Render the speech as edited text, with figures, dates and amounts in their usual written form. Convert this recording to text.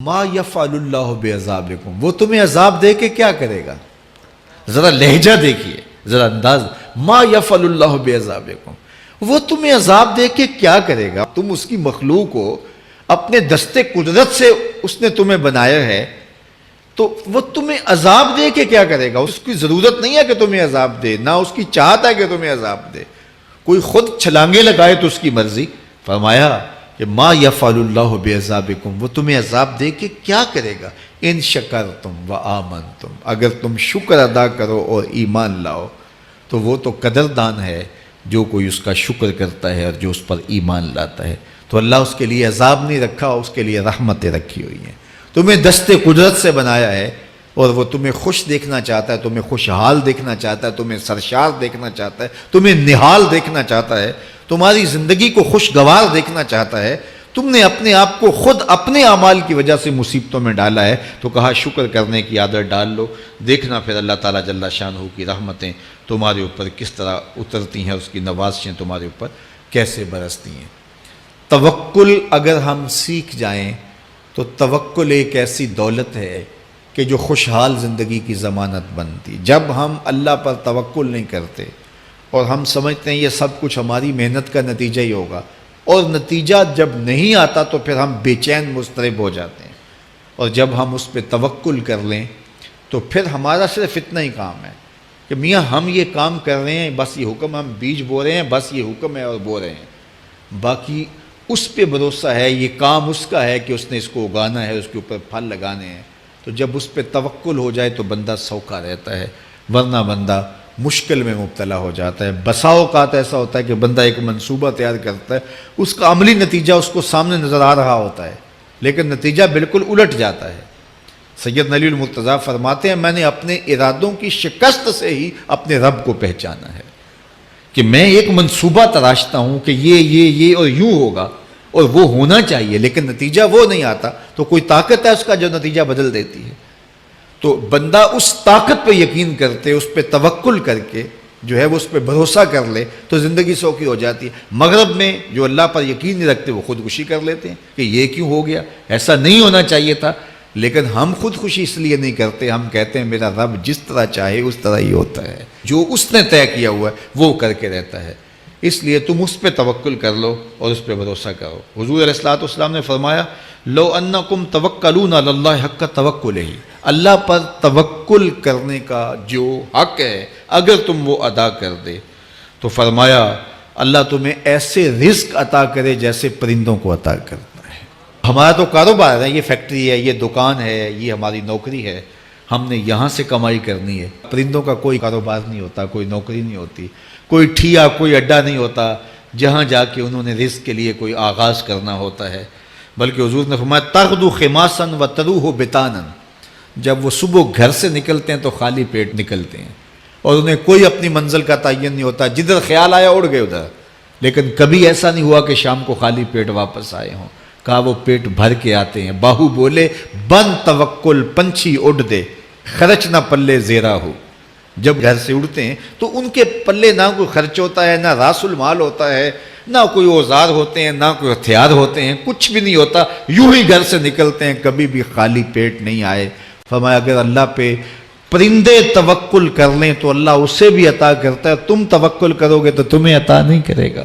ما یفعل اللہ بعذابکم، وہ تمہیں عذاب دے کے کیا کرے گا؟ ذرا لہجہ دیکھیے، ذرا انداز. ما یفعل اللہ بعذابکم، وہ تمہیں عذاب دے کے کیا کرے گا؟ تم اس کی مخلوق ہو، اپنے دستے قدرت سے اس نے تمہیں بنایا ہے، تو وہ تمہیں عذاب دے کے کیا کرے گا؟ اس کی ضرورت نہیں ہے کہ تمہیں عذاب دے، نہ اس کی چاہت ہے کہ تمہیں عذاب دے. کوئی خود چھلانگے لگائے تو اس کی مرضی. فرمایا کہ ما یفعل اللہ بعذابکم، وہ تمہیں عذاب دے کے کیا کرے گا؟ ان شکرتم وآمنتم، اگر تم شکر ادا کرو اور ایمان لاؤ تو وہ تو قدردان ہے جو کوئی اس کا شکر کرتا ہے اور جو اس پر ایمان لاتا ہے. تو اللہ اس کے لیے عذاب نہیں رکھا، اس کے لیے رحمتیں رکھی ہوئی ہیں. تمہیں دستے قدرت سے بنایا ہے اور وہ تمہیں خوش دیکھنا چاہتا ہے، تمہیں خوشحال دیکھنا چاہتا ہے، تمہیں سرشار دیکھنا چاہتا ہے، تمہیں نہال دیکھنا چاہتا ہے، تمہاری زندگی کو خوشگوار دیکھنا چاہتا ہے. تم نے اپنے آپ کو خود اپنے اعمال کی وجہ سے مصیبتوں میں ڈالا ہے، تو کہا شکر کرنے کی عادت ڈال لو. دیکھنا پھر اللہ تعالیٰ جل شانہ کی رحمتیں تمہارے اوپر کس طرح اترتی ہیں، اس کی نوازشیں تمہارے اوپر کیسے برستی ہیں. توکل اگر ہم سیکھ جائیں تو توکل ایک ایسی دولت ہے کہ جو خوشحال زندگی کی ضمانت بنتی. جب ہم اللہ پر توکل نہیں کرتے اور ہم سمجھتے ہیں یہ سب کچھ ہماری محنت کا نتیجہ ہی ہوگا، اور نتیجہ جب نہیں آتا تو پھر ہم بے چین مضطرب ہو جاتے ہیں. اور جب ہم اس پہ توکل کر لیں تو پھر ہمارا صرف اتنا ہی کام ہے کہ میاں ہم یہ کام کر رہے ہیں، بس یہ حکم، ہم بیج بو رہے ہیں، بس یہ حکم ہے اور بو رہے ہیں. باقی اس پہ بھروسہ ہے، یہ کام اس کا ہے کہ اس نے اس کو اگانا ہے، اس کے اوپر پھل لگانے ہیں. تو جب اس پہ توکل ہو جائے تو بندہ سوکھا رہتا ہے، ورنہ بندہ مشکل میں مبتلا ہو جاتا ہے. بسا اوقات ایسا ہوتا ہے کہ بندہ ایک منصوبہ تیار کرتا ہے، اس کا عملی نتیجہ اس کو سامنے نظر آ رہا ہوتا ہے، لیکن نتیجہ بالکل الٹ جاتا ہے. سید علی المرتضیٰ فرماتے ہیں میں نے اپنے ارادوں کی شکست سے ہی اپنے رب کو پہچانا ہے کہ میں ایک منصوبہ تراشتا ہوں کہ یہ اور یوں ہوگا اور وہ ہونا چاہیے، لیکن نتیجہ وہ نہیں آتا، تو کوئی طاقت ہے اس کا جو نتیجہ بدل دیتی ہے. تو بندہ اس طاقت پہ یقین کرتے، اس پہ توکل کر کے جو ہے وہ اس پہ بھروسہ کر لے تو زندگی سوکھی ہو جاتی ہے. مغرب میں جو اللہ پر یقین نہیں رکھتے وہ خودکشی کر لیتے ہیں کہ یہ کیوں ہو گیا، ایسا نہیں ہونا چاہیے تھا. لیکن ہم خودکشی اس لیے نہیں کرتے، ہم کہتے ہیں میرا رب جس طرح چاہے اس طرح ہی ہوتا ہے، جو اس نے طے کیا ہوا ہے وہ کر کے رہتا ہے. اس لیے تم اس پہ توکل کر لو اور اس پہ بھروسہ کرو. حضور علیہ الصلوۃ والسلام نے فرمایا لو انکم توکلون علی اللہ حق توکلہ، اللہ پر توکل کرنے کا جو حق ہے اگر تم وہ ادا کر دے تو فرمایا اللہ تمہیں ایسے رزق عطا کرے جیسے پرندوں کو عطا کرتا ہے. ہمارا تو کاروبار ہے، یہ فیکٹری ہے، یہ دکان ہے، یہ ہماری نوکری ہے، ہم نے یہاں سے کمائی کرنی ہے. پرندوں کا کوئی کاروبار نہیں ہوتا، کوئی نوکری نہیں ہوتی، کوئی ٹھیا، کوئی اڈا نہیں ہوتا جہاں جا کے انہوں نے رزق کے لیے کوئی آغاز کرنا ہوتا ہے. بلکہ حضور نے فرمایا تغدو خماسا وتروح بطانا، جب وہ صبح گھر سے نکلتے ہیں تو خالی پیٹ نکلتے ہیں اور انہیں کوئی اپنی منزل کا تعین نہیں ہوتا، جدھر خیال آیا اڑ گئے ادھر. لیکن کبھی ایسا نہیں ہوا کہ شام کو خالی پیٹ واپس آئے ہوں. کہا وہ پیٹ بھر کے آتے ہیں. باہو بولے بن توکل پنچھی اڑ دے، خرچ نہ پلے زیرا ہو. جب گھر سے اڑتے ہیں تو ان کے پلے نہ کوئی خرچ ہوتا ہے، نہ راس المال ہوتا ہے، نہ کوئی اوزار ہوتے ہیں، نہ کوئی ہتھیار ہوتے ہیں، کچھ بھی نہیں ہوتا، یوں ہی گھر سے نکلتے ہیں، کبھی بھی خالی پیٹ نہیں آئے. فرمایا اگر اللہ پہ پرندے توکل کر لیں تو اللہ اسے بھی عطا کرتا ہے، تم توکل کرو گے تو تمہیں عطا نہیں کرے گا.